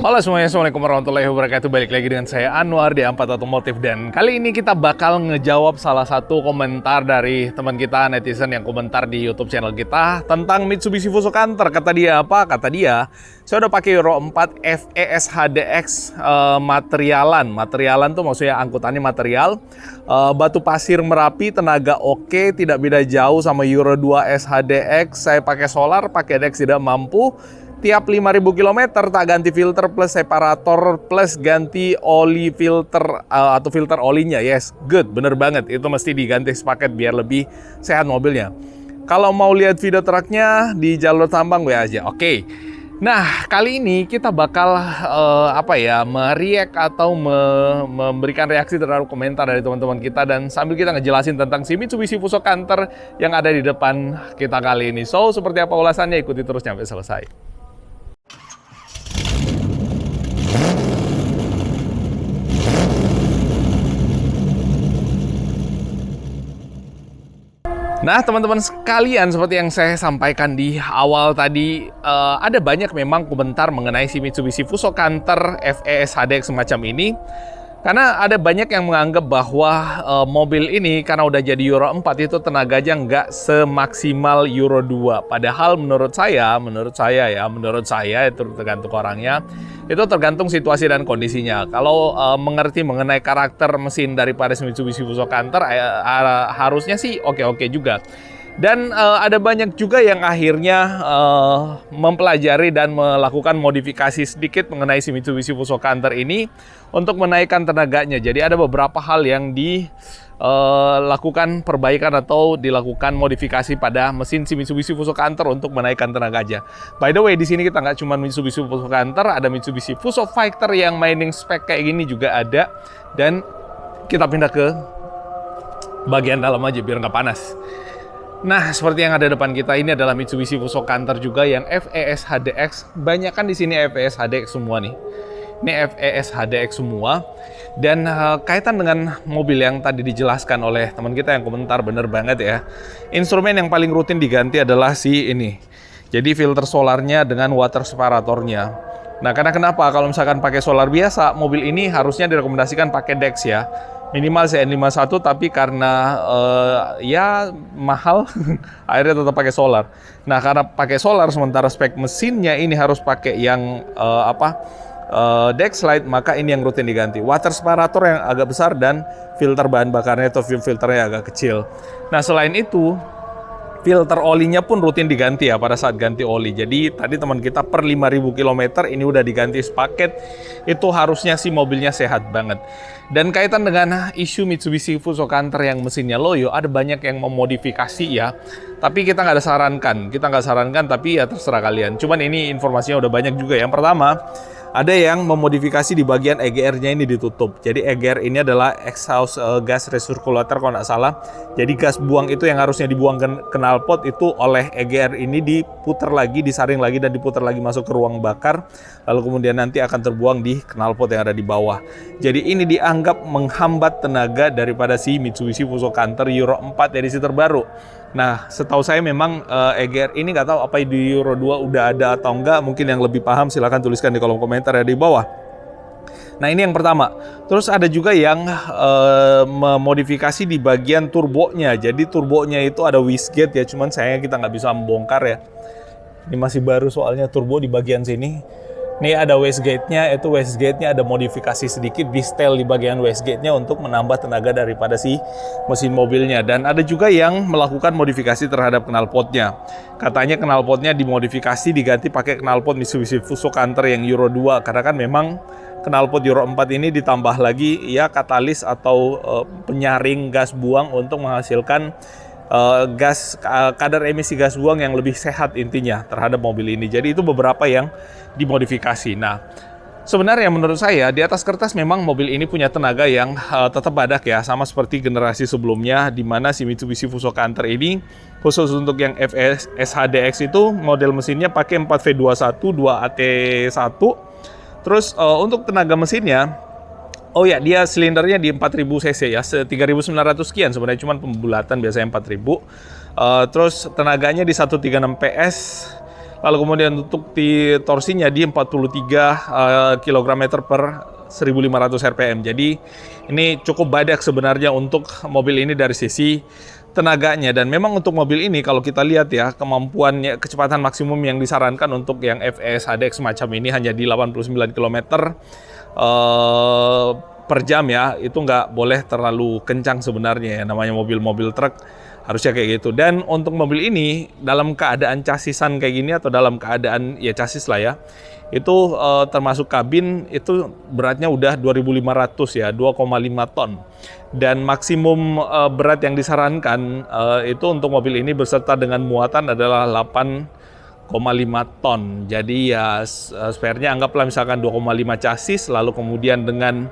Halo semuanya, Assalamualaikum warahmatullahi wabarakatuh. Balik lagi dengan saya Anwar di Ampat Otomotif. Dan kali ini kita bakal ngejawab salah satu komentar dari teman kita, netizen yang komentar di YouTube channel kita tentang Mitsubishi Fuso Canter. Kata dia apa? Kata dia, saya udah pakai Euro 4 FES HDX materialan tuh maksudnya angkutannya material, batu pasir Merapi, tenaga oke, tidak beda jauh sama Euro 2 SHDX. Saya pakai solar, pakai DEX tidak mampu. Tiap 5.000 km tak ganti filter plus separator plus ganti oli filter atau filter olinya. Yes, good, bener banget. Itu mesti diganti sepaket biar lebih sehat mobilnya. Kalau mau lihat video truknya di jalur tambang WA aja. Oke. Nah, kali ini kita bakal mereact atau memberikan reaksi terhadap komentar dari teman-teman kita dan sambil kita ngejelasin tentang si Mitsubishi Fuso Canter yang ada di depan kita kali ini. So, seperti apa ulasannya? Ikuti terus sampai selesai. Nah, teman-teman sekalian, seperti yang saya sampaikan di awal tadi, ada banyak memang komentar mengenai si Mitsubishi Fuso Canter FES HDX semacam ini. Karena ada banyak yang menganggap bahwa mobil ini karena udah jadi Euro 4 itu tenaganya nggak semaksimal Euro 2. Padahal menurut saya itu tergantung orangnya, itu tergantung situasi dan kondisinya. Kalau mengerti mengenai karakter mesin daripada Mitsubishi Fuso Canter, harusnya sih oke-oke juga. Dan ada banyak juga yang akhirnya mempelajari dan melakukan modifikasi sedikit mengenai si Mitsubishi Fuso Canter ini untuk menaikkan tenaganya. Jadi ada beberapa hal yang dilakukan perbaikan atau dilakukan modifikasi pada mesin si Mitsubishi Fuso Canter untuk menaikkan tenaganya. By the way, di sini kita nggak cuma Mitsubishi Fuso Canter, ada Mitsubishi Fuso Fighter yang mining spec kayak gini juga ada. Dan kita pindah ke bagian dalam aja biar nggak panas. Nah, seperti yang ada depan kita ini adalah Mitsubishi Fuso Canter juga yang FES HDX. Banyak kan di sini FES HDX semua nih. Ini FES HDX semua. Dan kaitan dengan mobil yang tadi dijelaskan oleh teman kita yang komentar, bener banget ya. Instrumen yang paling rutin diganti adalah si ini. Jadi filter solarnya dengan water separatornya. Nah, karena kenapa? Kalau misalkan pakai solar biasa, mobil ini harusnya direkomendasikan pakai DEX ya. Minimal CN51, tapi karena mahal, akhirnya tetap pakai solar. Nah, karena pakai solar, sementara spek mesinnya ini harus pakai yang DEX Lite, maka ini yang rutin diganti. Water separator yang agak besar dan filter bahan bakarnya atau fuel filternya agak kecil. Nah, selain itu, filter olinya pun rutin diganti ya pada saat ganti oli. Jadi tadi teman kita per 5.000 km ini udah diganti sepaket. Itu harusnya sih mobilnya sehat banget. Dan kaitan dengan isu Mitsubishi Fuso Canter yang mesinnya loyo, ada banyak yang memodifikasi ya. Tapi kita nggak sarankan, tapi ya terserah kalian. Cuman ini informasinya udah banyak juga. Yang pertama, ada yang memodifikasi di bagian EGR-nya ini ditutup. Jadi EGR ini adalah exhaust gas recirculator kalau nggak salah. Jadi gas buang itu yang harusnya dibuang ke knalpot itu oleh EGR ini diputar lagi, disaring lagi dan diputar lagi masuk ke ruang bakar. Lalu kemudian nanti akan terbuang di knalpot yang ada di bawah. Jadi ini dianggap menghambat tenaga daripada si Mitsubishi Fuso Canter Euro 4 edisi terbaru. Nah, setahu saya memang EGR ini nggak tahu apa di Euro 2 udah ada atau enggak. Mungkin yang lebih paham silahkan tuliskan di kolom komentar ya di bawah. Nah, ini yang pertama. Terus ada juga yang memodifikasi di bagian turbonya. Jadi turbonya itu ada wastegate ya, cuman sayangnya kita nggak bisa membongkar ya. Ini masih baru soalnya turbo di bagian sini. Ini ada wastegate-nya, itu wastegate-nya ada modifikasi sedikit, di-setel di bagian wastegate-nya untuk menambah tenaga daripada si mesin mobilnya. Dan ada juga yang melakukan modifikasi terhadap knalpotnya. Katanya knalpotnya dimodifikasi diganti pakai knalpot Mitsubishi Fuso Canter yang Euro 2. Karena kan memang knalpot Euro 4 ini ditambah lagi ya katalis atau penyaring gas buang untuk menghasilkan kadar emisi gas buang yang lebih sehat intinya terhadap mobil ini. Jadi itu beberapa yang dimodifikasi. Nah, sebenarnya menurut saya di atas kertas memang mobil ini punya tenaga yang tetap badak ya, sama seperti generasi sebelumnya di mana si Mitsubishi Fuso Canter ini khusus untuk yang FES HDX itu model mesinnya pakai 4V21 2AT1. Terus untuk tenaga mesinnya, oh ya, dia silindernya di 4000 cc ya, 3900 sekian sebenarnya, cuman pembulatan biasanya 4000. Terus tenaganya di 136 PS, Lalu kemudian untuk di torsinya di 43 km per 1500 rpm. Jadi ini cukup badak sebenarnya untuk mobil ini dari sisi tenaganya. Dan memang untuk mobil ini kalau kita lihat ya, kemampuannya, kecepatan maksimum yang disarankan untuk yang FS HDX macam ini hanya di 89 km per jam ya. Itu nggak boleh terlalu kencang sebenarnya ya, namanya mobil-mobil truk harusnya kayak gitu. Dan untuk mobil ini dalam keadaan chasisan kayak gini atau dalam keadaan ya chassis lah ya, itu termasuk kabin itu beratnya udah 2.500 ya, 2,5 ton. Dan maksimum berat yang disarankan itu untuk mobil ini beserta dengan muatan adalah 8,5 ton. Jadi ya spare-nya anggaplah misalkan 2,5 chassis, lalu kemudian dengan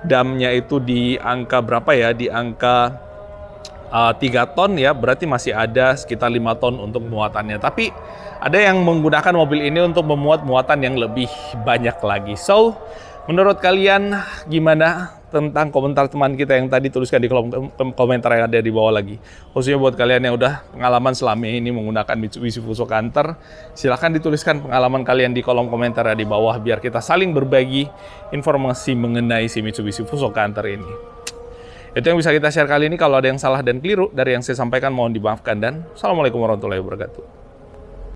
damnya itu di angka berapa ya, di angka 3 ton ya, berarti masih ada sekitar 5 ton untuk muatannya. Tapi ada yang menggunakan mobil ini untuk memuat muatan yang lebih banyak lagi. So, menurut kalian gimana tentang komentar teman kita yang tadi tuliskan di kolom komentar yang ada di bawah lagi? Khususnya buat kalian yang udah pengalaman selama ini menggunakan Mitsubishi Fuso Canter, silahkan dituliskan pengalaman kalian di kolom komentar di bawah biar kita saling berbagi informasi mengenai si Mitsubishi Fuso Canter ini. Itu yang bisa kita share kali ini. Kalau ada yang salah dan keliru dari yang saya sampaikan mohon dimaafkan, dan Assalamualaikum warahmatullahi wabarakatuh.